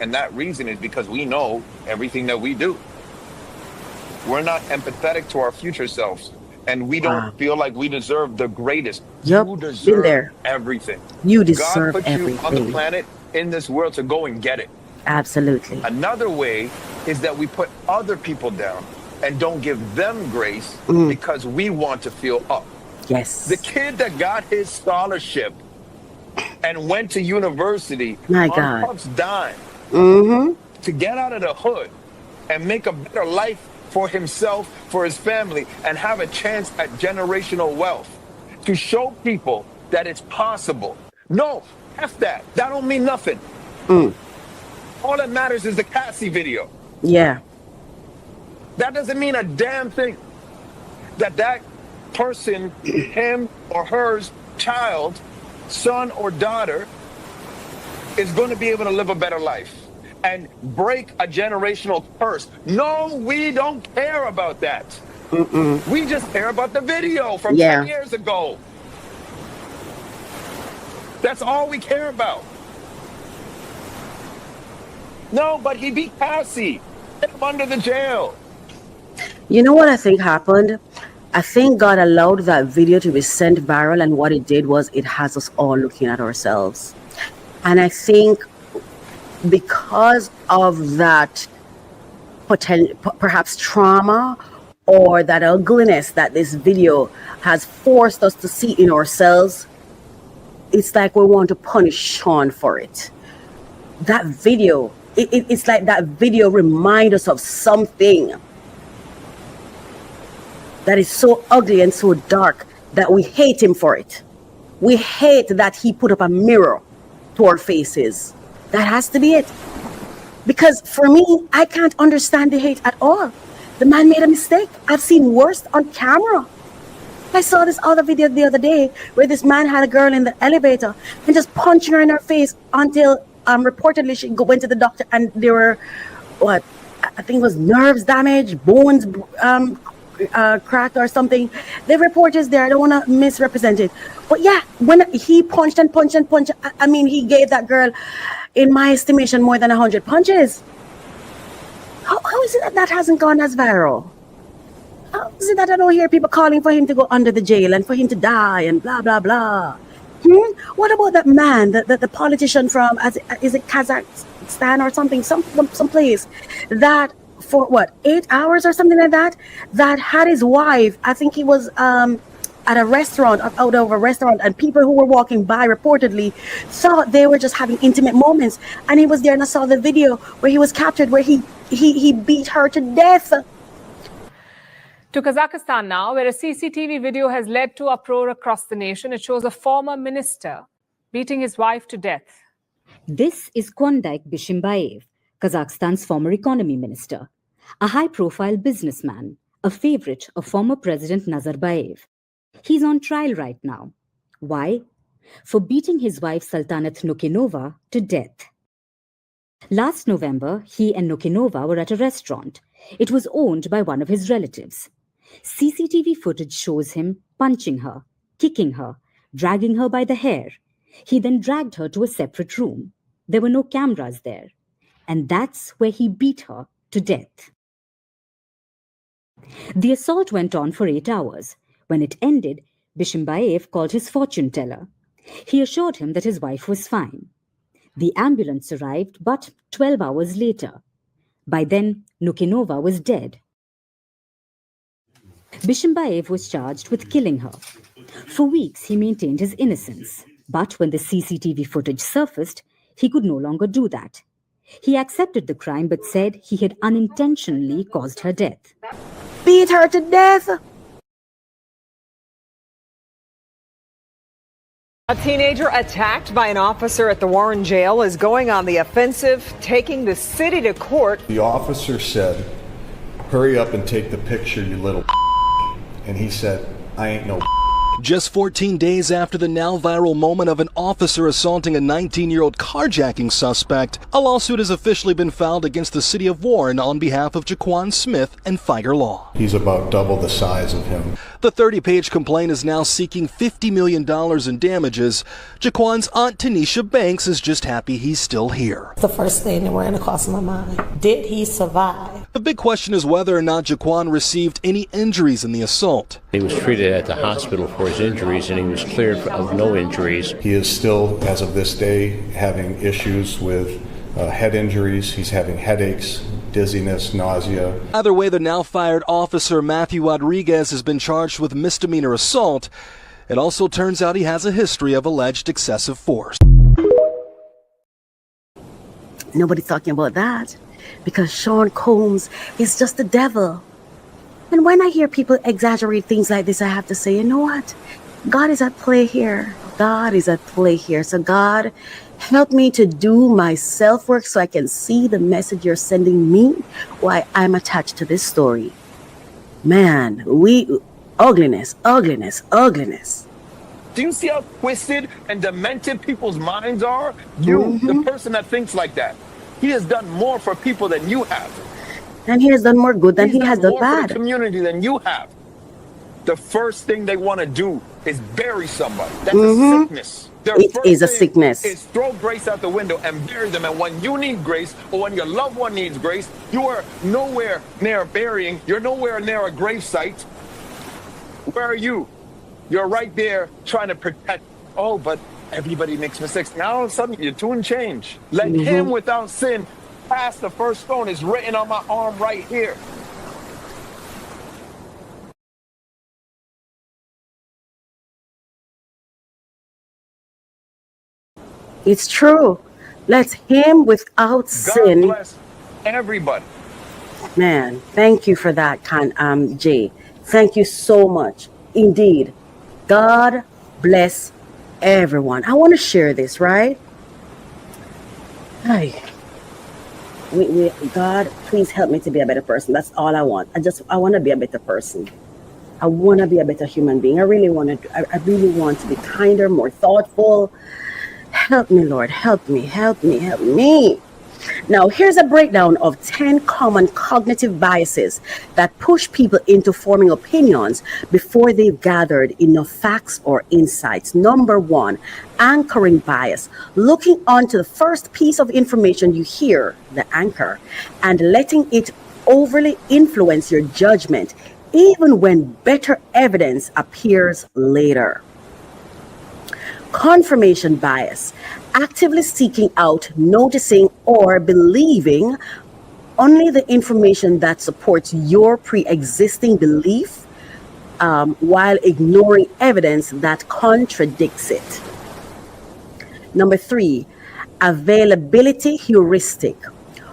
And that reason is because we know everything that we do. We're not empathetic to our future selves. And we don't feel like we deserve the greatest. Yep, You been deserve there. everything. You God deserve put you on the everything. planet, in this world, to go and get it. Absolutely. Another way is that we put other people down and don't give them grace because we want to feel up. Yes. The kid that got his scholarship and went to university My on God. Puff's dime to get out of the hood and make a better life for himself, for his family, and have a chance at generational wealth, to show people that it's possible. No, F that. That don't mean nothing. All that matters is the Cassie video. Yeah. That doesn't mean a damn thing. That person, him or hers child, son or daughter, is going to be able to live a better life and break a generational curse. No, we don't care about that. We just care about the video from 10 years ago. That's all we care about. No, but he beat Cassie. Get him under the jail. You know what I think happened? I think God allowed that video to be sent viral, and what it did was it has us all looking at ourselves. And I think because of that perhaps trauma or that ugliness that this video has forced us to see in ourselves, it's like we want to punish Sean for it. That video, it's like that video reminds us of something that is so ugly and so dark that we hate him for it. We hate that he put up a mirror to our faces. That has to be it. Because for me, I can't understand the hate at all. The man made a mistake. I've seen worse on camera. I saw this other video the other day where this man had a girl in the elevator and just punching her in her face until reportedly she went to the doctor and there were, I think it was nerves damage, bones cracked or something. The report is there. I don't want to misrepresent it. But yeah, when he punched and punched and punched, I mean, he gave that girl, in my estimation, more than 100 punches. How is it that hasn't gone as viral? How is it that I don't hear people calling for him to go under the jail and for him to die and blah, blah, blah? What about that man, the politician from, is it Kazakhstan or something, some place, that for what, 8 hours or something like that, that had his wife, I think he was at a restaurant, out of a restaurant, and people who were walking by reportedly thought they were just having intimate moments, and he was there, and I saw the video where he was captured, where he beat her to death. To Kazakhstan now, where a CCTV video has led to uproar across the nation. It shows a former minister beating his wife to death. This is Kwandaik Bishimbayev, Kazakhstan's former economy minister, a high-profile businessman, a favorite of former President Nazarbayev. He's on trial right now. Why? For beating his wife Sultanat Nukinova to death. Last November, he and Nukinova were at a restaurant. It was owned by one of his relatives. CCTV footage shows him punching her, kicking her, dragging her by the hair. He then dragged her to a separate room. There were no cameras there. And that's where he beat her to death. The assault went on for 8 hours. When it ended, Bishimbayev called his fortune teller. He assured him that his wife was fine. The ambulance arrived, but 12 hours later. By then, Nukinova was dead. Bishimbayev was charged with killing her. For weeks, he maintained his innocence. But when the CCTV footage surfaced, he could no longer do that. He accepted the crime but said he had unintentionally caused her death. Beat her to death? A teenager attacked by an officer at the Warren jail is going on the offensive, taking the city to court. The officer said, "Hurry up and take the picture, you little." And he said, "I ain't no." Just 14 days after the now viral moment of an officer assaulting a 19-year-old carjacking suspect, a lawsuit has officially been filed against the city of Warren on behalf of Jaquan Smith and Figer Law. He's about double the size of him. The 30-page complaint is now seeking $50 million in damages. Jaquan's aunt Tanisha Banks is just happy he's still here. The first thing that ran across my mind, did he survive? The big question is whether or not Jaquan received any injuries in the assault. He was treated at the hospital for his injuries, and he was cleared of no injuries. He is still, as of this day, having issues with head injuries. He's having headaches, dizziness, nausea. Either way, the now fired officer Matthew Rodriguez has been charged with misdemeanor assault. It also turns out he has a history of alleged excessive force. Nobody's talking about that, because Sean Combs is just the devil. And when I hear people exaggerate things like this, I have to say, you know what? God is at play here. God is at play here. So God, help me to do my self-work so I can see the message you're sending me while I'm attached to this story. Man, ugliness. Do you see how twisted and demented people's minds are? You, the person that thinks like that. He has done more for people than you have. And he has done more good than he has done more bad. for the community than you have. The first thing they want to do is bury somebody. That's a sickness. It is a sickness. Is throw grace out the window and bury them. And when you need grace, or when your loved one needs grace, you are nowhere near burying. You're nowhere near a grave site. Where are you? You're right there trying to protect. Oh, but everybody makes mistakes. Now all of a sudden your tune change. Let him without sin pass the first stone. Is written on my arm right here. It's true. Let him without sin. God bless everybody. Man, thank you for that, Jay. Thank you so much. Indeed. God bless everyone. I want to share this, right? Hi. God, please help me to be a better person. That's all I want. I want to be a better person. I want to be a better human being. I really want to be kinder, more thoughtful. Help me, Lord. Help me. Now, here's a breakdown of 10 common cognitive biases that push people into forming opinions before they've gathered enough facts or insights. Number 1, anchoring bias. Looking onto the first piece of information you hear, the anchor, and letting it overly influence your judgment, even when better evidence appears later. Confirmation bias, actively seeking out, noticing, or believing only the information that supports your pre-existing belief, while ignoring evidence that contradicts it. Number 3, availability heuristic,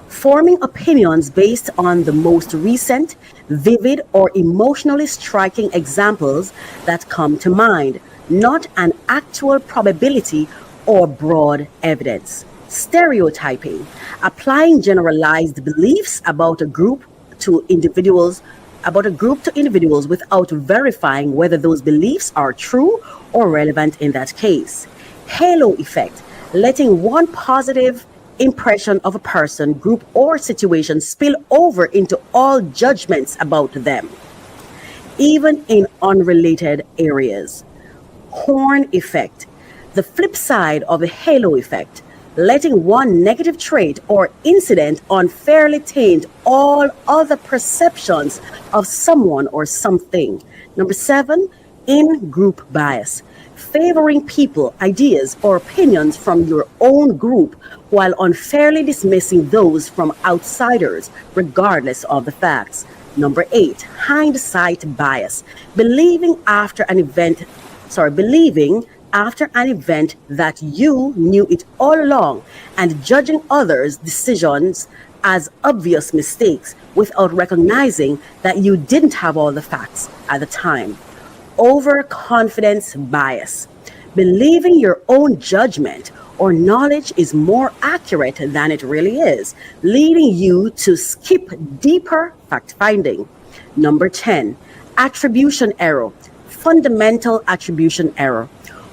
forming opinions based on the most recent, vivid, or emotionally striking examples that come to mind, not an actual probability or broad evidence. Stereotyping, applying generalized beliefs about a group to individuals without verifying whether those beliefs are true or relevant in that case. Halo effect, letting one positive impression of a person, group, or situation spill over into all judgments about them, even in unrelated areas. Horn effect, the flip side of the halo effect, letting one negative trait or incident unfairly taint all other perceptions of someone or something. Number 7, in-group bias, favoring people, ideas, or opinions from your own group while unfairly dismissing those from outsiders, regardless of the facts. Number 8, hindsight bias, believing after an event that you knew it all along and judging others' decisions as obvious mistakes without recognizing that you didn't have all the facts at the time. Overconfidence bias, believing your own judgment or knowledge is more accurate than it really is, leading you to skip deeper fact-finding. Number 10, attribution error, fundamental attribution error,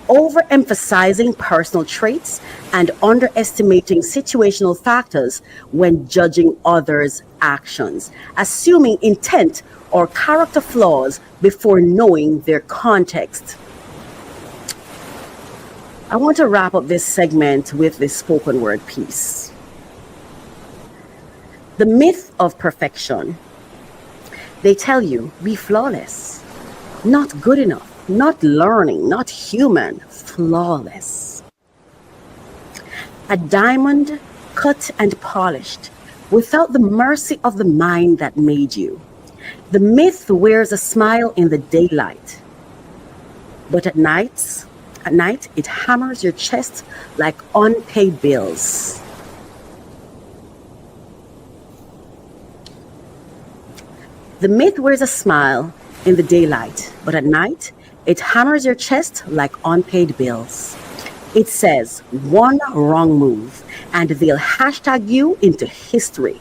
overemphasizing personal traits and underestimating situational factors when judging others' actions, assuming intent or character flaws before knowing their context. I want to wrap up this segment with this spoken word piece. The myth of perfection. They tell you, be flawless, not good enough, not learning, not human, flawless. A diamond cut and polished, without the mercy of the mind that made you. The myth wears a smile in the daylight, but at night it hammers your chest like unpaid bills. The myth wears a smile in the daylight, but at night it hammers your chest like unpaid bills. It says one wrong move and they'll hashtag you into history.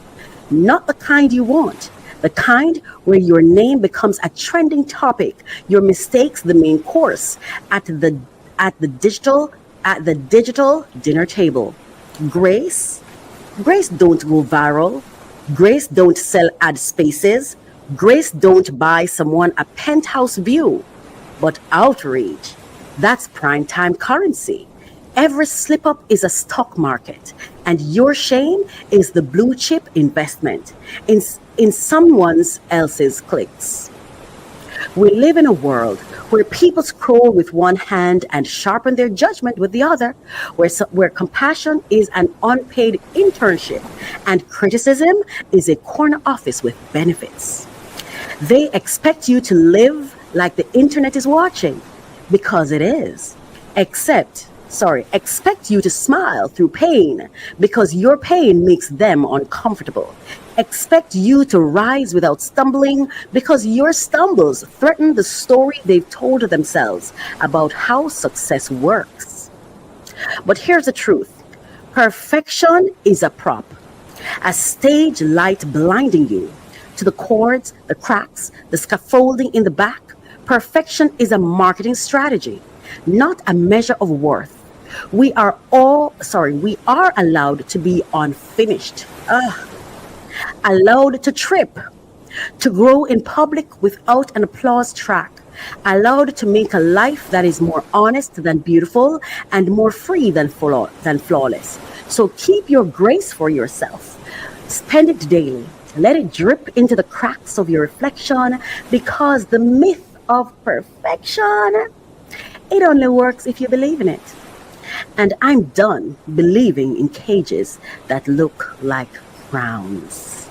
Not the kind you want, the kind where your name becomes a trending topic, your mistakes the main course at the digital dinner table. Grace don't go viral. Grace don't sell ad spaces. Grace don't buy someone a penthouse view. But outrage, that's primetime currency. Every slip up is a stock market, and your shame is the blue chip investment in someone else's clicks. We live in a world where people scroll with one hand and sharpen their judgment with the other, where compassion is an unpaid internship and criticism is a corner office with benefits. They expect you to live like the internet is watching, because it is. Expect you to smile through pain, because your pain makes them uncomfortable. Expect you to rise without stumbling, because your stumbles threaten the story they've told themselves about how success works. But here's the truth. Perfection is a prop, a stage light blinding you to the cords, the cracks, the scaffolding in the back. Perfection is a marketing strategy, not a measure of worth. We are allowed to be unfinished, allowed to trip, to grow in public without an applause track, allowed to make a life that is more honest than beautiful and more free than flawless. So keep your grace for yourself. Spend it daily. Let it drip into the cracks of your reflection, because the myth of perfection, it only works if you believe in it. And I'm done believing in cages that look like crowns.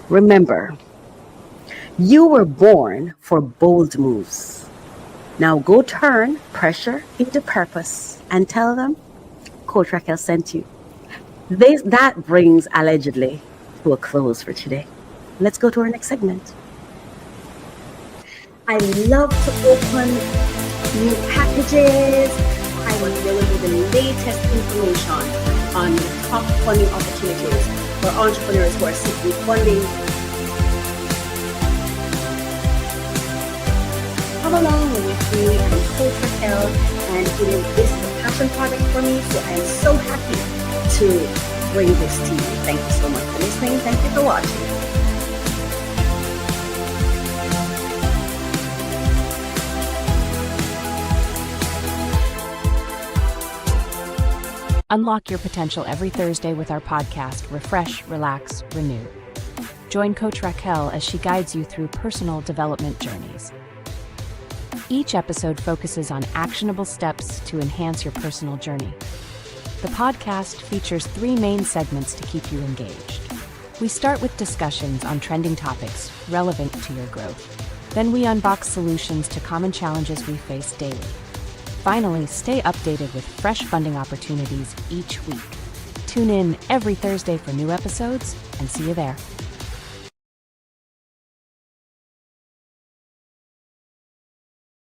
Remember, you were born for bold moves. Now go turn pressure into purpose and tell them Coach Raquel sent you. That brings Allegedly to a close for today. Let's go to our next segment. I love to open new packages. I want to be able to the latest information on top funding opportunities for entrepreneurs who are seeking funding. Come along with me and Coach Raquel, and this is a passion project for me, so I am so happy to bring this to you. Thank you so much for listening. Thank you for watching. Unlock your potential every Thursday with our podcast, Refresh, Relax, Renew. Join Coach Raquel as she guides you through personal development journeys. Each episode focuses on actionable steps to enhance your personal journey. The podcast features 3 main segments to keep you engaged. We start with discussions on trending topics relevant to your growth. Then we unbox solutions to common challenges we face daily. Finally, stay updated with fresh funding opportunities each week. Tune in every Thursday for new episodes, and see you there.